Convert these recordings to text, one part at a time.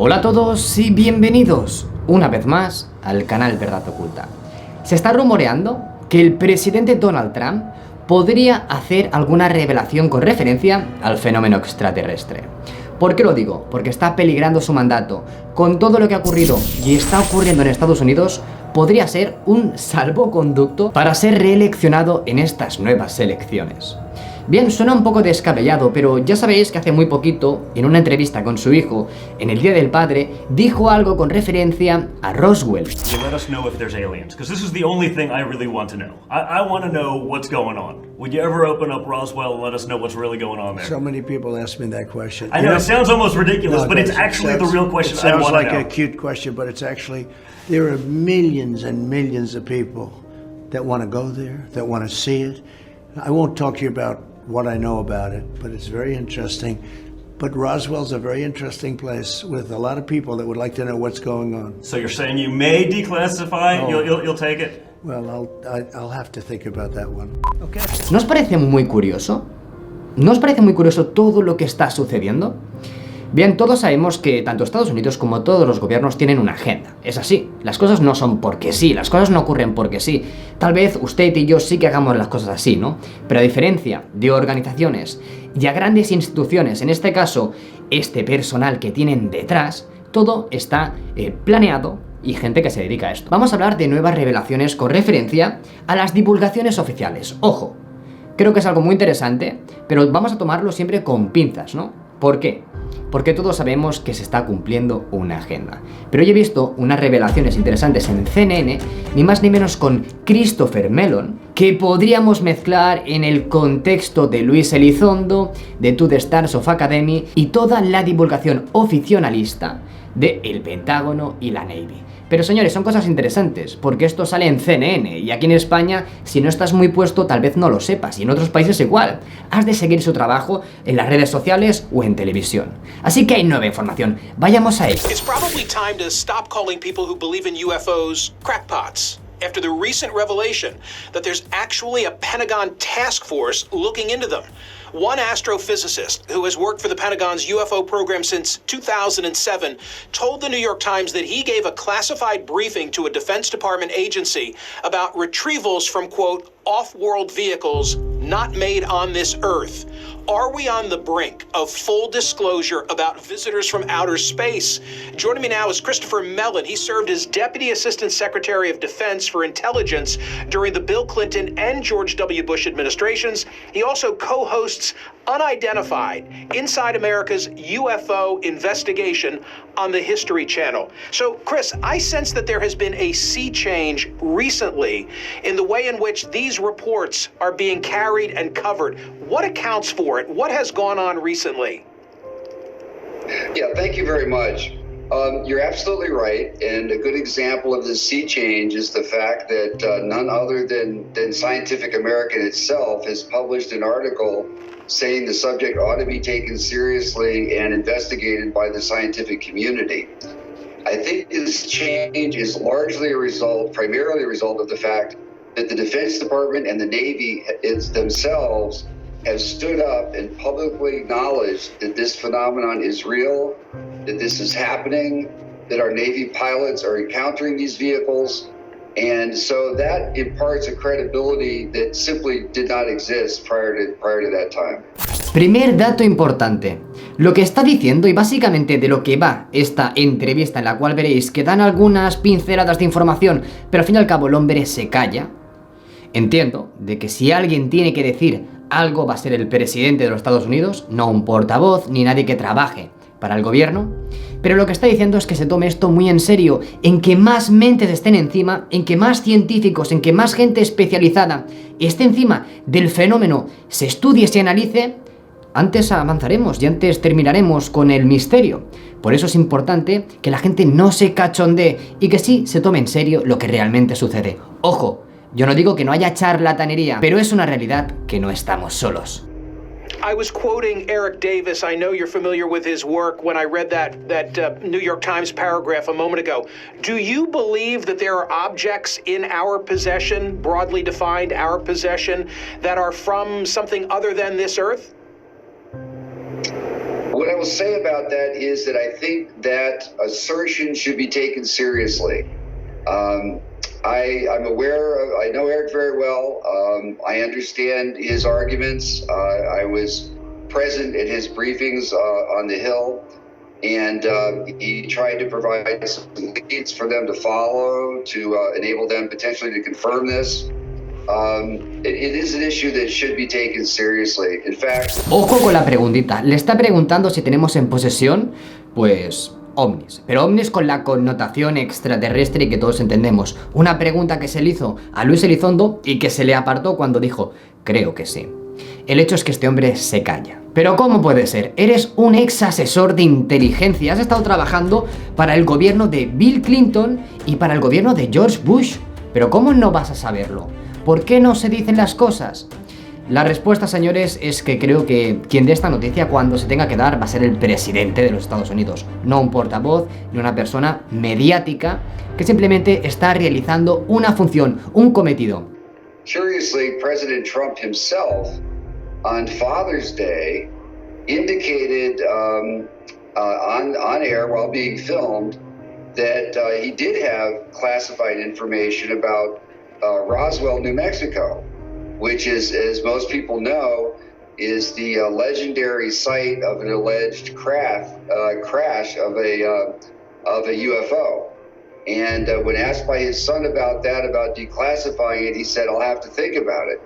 Hola a todos y bienvenidos una vez más al canal Verdad, Oculta. Se está rumoreando que el presidente Donald Trump podría hacer alguna revelación con referencia al fenómeno extraterrestre. ¿Por qué lo digo? Porque está peligrando su mandato. Con todo lo que ha ocurrido y está ocurriendo en Estados Unidos, podría ser un salvoconducto para ser reeleccionado en estas nuevas elecciones. Bien, suena un poco descabellado, pero ya sabéis que hace muy poquito, en una entrevista con su hijo, en el Día del Padre, dijo algo con referencia a Roswell. Let us know if there's aliens, because this is the only thing I really want to know. I want to know what's going on. Would you ever open up Roswell and let us know what's really going on there? So many people ask me that question. I know, it sounds almost ridiculous, but it's actually the real question I want to know. It sounds like a cute question, but it's actually, there are millions and millions of people that want to go there, that want to see it. I won't talk to you about what I know about it, but it's very interesting. But Roswell's a very interesting place with a lot of people that would like to know what's going on. So you're saying you may declassify? Oh. You'll take it? Well, I'll have to think about that one. Okay. ¿No os parece muy curioso? ¿No os parece muy curioso todo lo que está sucediendo? Bien, todos sabemos que tanto Estados Unidos como todos los gobiernos tienen una agenda. Es así, las cosas no son porque sí, las cosas no ocurren porque sí. Tal vez usted y yo sí que hagamos las cosas así, ¿no? Pero a diferencia de organizaciones y a grandes instituciones, en este caso, este personal que tienen detrás, todo está planeado y gente que se dedica a esto. Vamos a hablar de nuevas revelaciones con referencia a las divulgaciones oficiales. Ojo, creo que es algo muy interesante, pero vamos a tomarlo siempre con pinzas, ¿no? ¿Por qué? Porque todos sabemos que se está cumpliendo una agenda. Pero yo he visto unas revelaciones interesantes en CNN, ni más ni menos con Christopher Mellon, que podríamos mezclar en el contexto de Luis Elizondo, de To The Stars of Academy y toda la divulgación oficialista de el Pentágono y la Navy. Pero señores, son cosas interesantes, porque esto sale en CNN, y aquí en España, si no estás muy puesto, tal vez no lo sepas, y en otros países igual. Has de seguir su trabajo en las redes sociales o en televisión. Así que hay nueva información, vayamos a ello. It's probably time to stop calling people who believe in UFOs crackpots. After the recent revelation that there's actually a Pentagon task force looking into them. One astrophysicist who has worked for the Pentagon's UFO program since 2007 told the New York Times that he gave a classified briefing to a Defense Department agency about retrievals from, quote, off-world vehicles not made on this Earth. Are we on the brink of full disclosure about visitors from outer space? Joining me now is Christopher Mellon. He served as Deputy Assistant Secretary of Defense for Intelligence during the Bill Clinton and George W. Bush administrations. He also co-hosts Unidentified, Inside America's UFO Investigation on the History Channel. So, Chris, I sense that there has been a sea change recently in the way in which these reports are being carried and covered. What accounts for it? What has gone on recently? Yeah, thank you very much. You're absolutely right, and a good example of the sea change is the fact that none other than Scientific American itself has published an article saying the subject ought to be taken seriously and investigated by the scientific community. I think this change is largely primarily a result of the fact that the Defense Department and the Navy themselves have stood up and publicly acknowledged that this phenomenon is real, that this is happening, that our Navy pilots are encountering these vehicles. And so that imparts a credibility that simply did not exist prior to that time. Primer dato importante. Lo que está diciendo, y básicamente de lo que va esta entrevista, en la cual veréis que dan algunas pinceladas de información, pero al fin y al cabo el hombre se calla. Entiendo de que si alguien tiene que decir algo va a ser el presidente de los Estados Unidos, no un portavoz ni nadie que trabaje para el gobierno, pero lo que está diciendo es que se tome esto muy en serio, en que más mentes estén encima, en que más científicos, en que más gente especializada esté encima del fenómeno, se estudie, se analice, antes avanzaremos y antes terminaremos con el misterio. Por eso es importante que la gente no se cachondee y que sí se tome en serio lo que realmente sucede. Ojo, yo no digo que no haya charlatanería, pero es una realidad que no estamos solos. I was quoting Eric Davis. I know you're familiar with his work when I read that New York Times paragraph a moment ago. Do you believe that there are objects in our possession, broadly defined our possession, that are from something other than this Earth? What I will say about that is that I think that assertion should be taken seriously. I'm aware of, I know Eric very well. I understand his arguments. I was present at his briefings on the Hill, and he tried to provide some leads for them to follow to enable them potentially to confirm this. It is an issue that should be taken seriously. In fact, ojo con la preguntita. Le está preguntando si tenemos en posesión, pues, ovnis. Pero ovnis con la connotación extraterrestre que todos entendemos. Una pregunta que se le hizo a Luis Elizondo y que se le apartó cuando dijo, creo que sí. El hecho es que este hombre se calla. Pero ¿cómo puede ser? Eres un ex asesor de inteligencia. Has estado trabajando para el gobierno de Bill Clinton y para el gobierno de George Bush. Pero ¿cómo no vas a saberlo? ¿Por qué no se dicen las cosas? La respuesta, señores, es que creo que quien dé esta noticia cuando se tenga que dar va a ser el presidente de los Estados Unidos, no un portavoz ni una persona mediática que simplemente está realizando una función, un cometido. Curiously, President Trump himself on Father's Day indicated on air while being filmed that he did have classified information about Roswell, New Mexico, which is, as most people know, is the legendary site of an alleged crash of a UFO. And when asked by his son about that, about declassifying it, he said, "I'll have to think about it."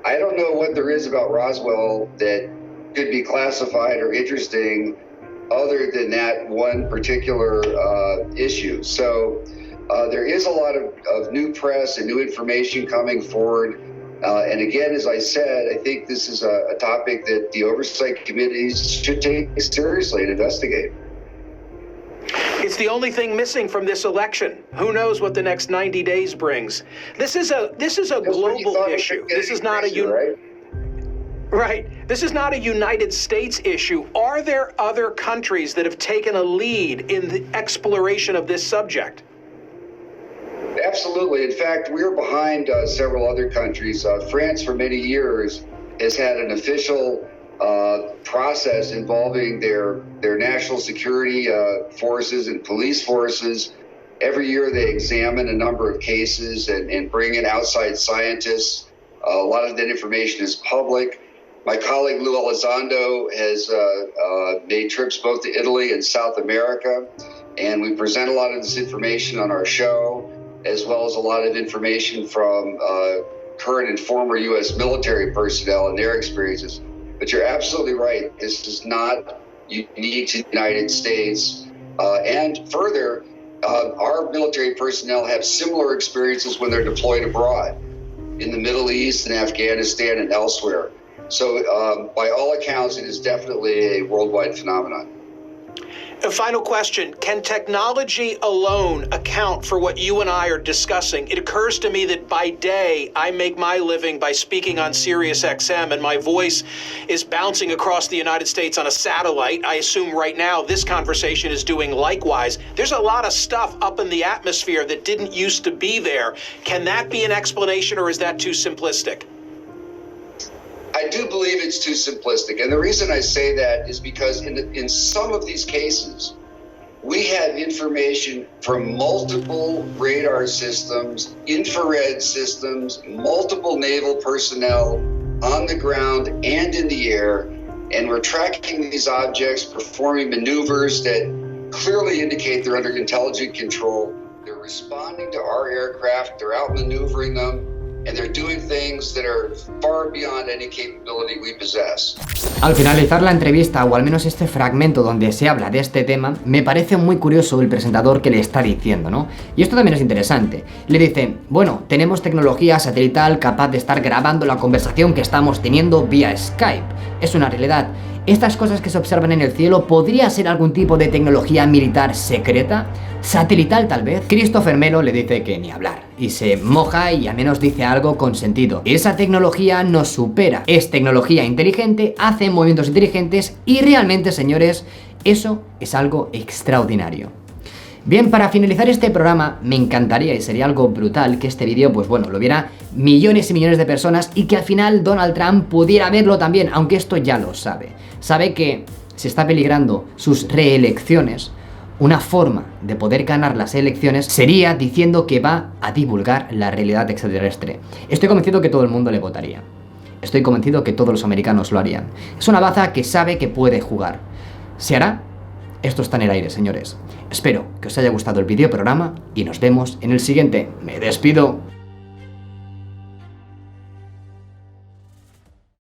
I don't know what there is about Roswell that could be classified or interesting other than that one particular issue. So there is a lot of new press and new information coming forward. And again, as I said, I think this is a topic that the oversight committees should take seriously and investigate. It's the only thing missing from this election. Who knows what the next 90 days brings? This is a global issue. This is not Right. This is not a United States issue. Are there other countries that have taken a lead in the exploration of this subject? Absolutely. In fact, we're behind several other countries. France, for many years, has had an official process involving their national security forces and police forces. Every year they examine a number of cases and bring in outside scientists. A lot of that information is public. My colleague Lou Elizondo has made trips both to Italy and South America, and we present a lot of this information on our show, as well as a lot of information from current and former U.S. military personnel and their experiences. But you're absolutely right. This is not unique to the United States. And further, our military personnel have similar experiences when they're deployed abroad in the Middle East and Afghanistan and elsewhere. So by all accounts, it is definitely a worldwide phenomenon. A final question. Can technology alone account for what you and I are discussing? It occurs to me that by day, I make my living by speaking on Sirius XM, and my voice is bouncing across the United States on a satellite. I assume right now this conversation is doing likewise. There's a lot of stuff up in the atmosphere that didn't used to be there. Can that be an explanation, or is that too simplistic? I do believe it's too simplistic. And the reason I say that is because in some of these cases, we have information from multiple radar systems, infrared systems, multiple naval personnel on the ground and in the air, and we're tracking these objects, performing maneuvers that clearly indicate they're under intelligent control. They're responding to our aircraft, they're out maneuvering them, and they're doing things that are far beyond any capability we possess. Al finalizar la entrevista, o al menos este fragmento donde se habla de este tema, me parece muy curioso el presentador que le está diciendo, ¿no? Y esto también es interesante. Le dicen, bueno, tenemos tecnología satelital capaz de estar grabando la conversación que estamos teniendo vía Skype. Es una realidad. Estas cosas que se observan en el cielo, ¿podría ser algún tipo de tecnología militar secreta? ¿Satelital tal vez? Christopher Melo le dice que ni hablar, y se moja y al menos dice algo con sentido. Esa tecnología nos supera, es tecnología inteligente, hace movimientos inteligentes y realmente, señores, eso es algo extraordinario. Bien, para finalizar este programa, me encantaría y sería algo brutal que este vídeo, pues bueno, lo viera millones y millones de personas y que al final Donald Trump pudiera verlo también, aunque esto ya lo sabe. Sabe que se está peligrando sus reelecciones, una forma de poder ganar las elecciones sería diciendo que va a divulgar la realidad extraterrestre. Estoy convencido que todo el mundo le votaría. Estoy convencido que todos los americanos lo harían. Es una baza que sabe que puede jugar. ¿Se hará? Esto está en el aire, señores. Espero que os haya gustado el videoprograma y nos vemos en el siguiente. Me despido.